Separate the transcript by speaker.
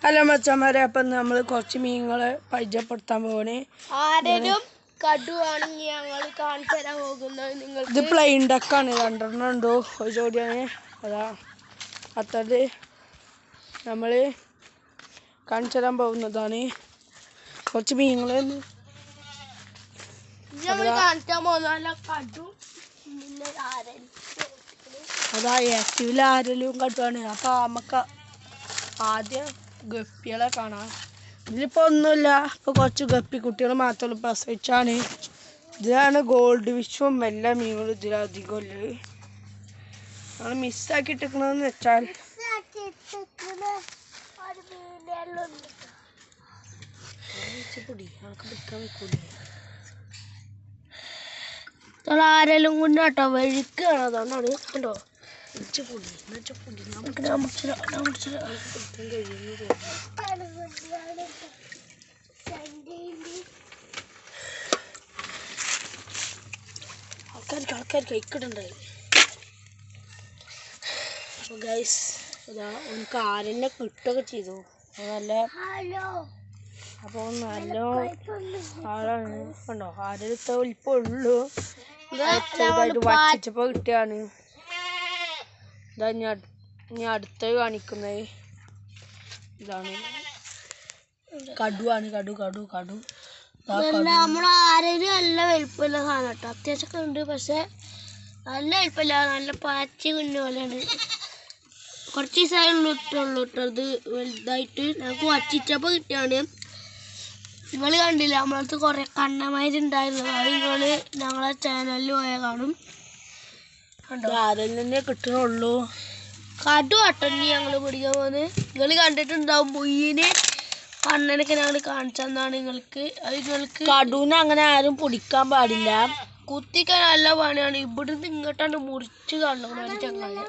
Speaker 1: Hello മച്ചന്മാരെ, അപ്പം നമ്മൾ കുറച്ച് മീനുകളെ പരിചയപ്പെടുത്താൻ പോവാണ്.
Speaker 2: ആരെങ്കിലും കടുവാണെങ്കിൽ ഞങ്ങൾ കാണിച്ചു തരാൻ പോകുന്നത് നിങ്ങൾക്ക്.
Speaker 1: ഇത് പ്ലെയിൻ ഡക്കാണ്, 2 ഉണ്ടോ ഒരു ജോഡിയാണ്. അതാ അത്തത് നമ്മൾ കാണിച്ചു തരാൻ പോകുന്നതാണ്. കുറച്ച് മീനുകൾ
Speaker 2: കാണിച്ചാൻ പോകുന്ന കടു
Speaker 1: അതാ ആക്റ്റീവിൽ ആരെങ്കിലും കടുവാണ്. അപ്പം നമുക്ക് ആദ്യം ഗപ്പികളെ കാണാം. ഇതിലിപ്പോൾ ഒന്നുമില്ല, ഇപ്പോൾ കുറച്ച് ഗപ്പി കുട്ടികൾ മാത്രമേ പ്രസവിച്ചാണ്. ഇതിലാണ് ഗോൾഡ് ഫിഷും എല്ലാ മീനുകളും ഇതിലധികം ഉള്ളത്. നമ്മൾ മിസ്സാക്കിയിട്ടിരിക്കണമെന്ന് വെച്ചാൽ
Speaker 2: ആരെല്ലാം കൊണ്ടാട്ടോ വെഴുക്കാണ്, അതുകൊണ്ടാണ് കണ്ടോ.
Speaker 1: ആൾക്കാർ കൈക്കിട്ടുണ്ടായി. അപ്പോൾ ഗൈസ് ഇതാ എനിക്ക് ആരെന്നെ കിട്ടുകയൊക്കെ ചെയ്തു. നല്ല അപ്പോൾ നല്ല ആളാണ്. കണ്ടോ, ആരെടുത്ത വലിപ്പം ഉള്ളൂ. ചെറുതായിട്ട് വച്ചിച്ചപ്പോൾ കിട്ടിയാണ്. ഇതാ ഞാൻ അടുത്ത് കാണിക്കുന്നത് ഇതാണ് കടുവാണ്. കടു
Speaker 2: നമ്മളെ ആരെയും നല്ല വലിപ്പമില്ല സാധനം കേട്ടോ. അത്യാവശ്യമൊക്കെ ഉണ്ട്, പക്ഷെ നല്ല വലിപ്പമില്ല. നല്ല പാച്ചി കുഞ്ഞു പോലെയാണ്. കുറച്ച് ദിവസമായുള്ളൂ കേട്ടോ ഇത് വലുതായിട്ട്. ഞങ്ങൾക്ക് വച്ചിച്ചപ്പോൾ കിട്ടിയാണ്. നിങ്ങൾ കണ്ടില്ല, നമ്മളടുത്ത് കുറേ കണ്ണന്മാരുണ്ടായിരുന്നു. അത് നിങ്ങൾ ഞങ്ങളെ ചാനലിൽ പോയാൽ കാണും.
Speaker 1: ആരിൽ തന്നെ കിട്ടണുള്ളൂ.
Speaker 2: കടു അട്ടഞ്ഞി ഞങ്ങൾ പിടിക്കാൻ പോകുന്നത്. നിങ്ങൾ കണ്ടിട്ടുണ്ടാവും പൊയ്യിന് കണ്ണനൊക്കെ ഞങ്ങൾ കാണിച്ചെന്നാണ് നിങ്ങൾക്ക്. അത് നിങ്ങൾക്ക്
Speaker 1: കടുവിനെ അങ്ങനെ ആരും പിടിക്കാൻ പാടില്ല.
Speaker 2: കുത്തിക്കാൻ നല്ല പണിയാണ്. ഇവിടുന്ന് ഇങ്ങോട്ടാണ് മുറിച്ച് കാണണം ചങ്ങാതി.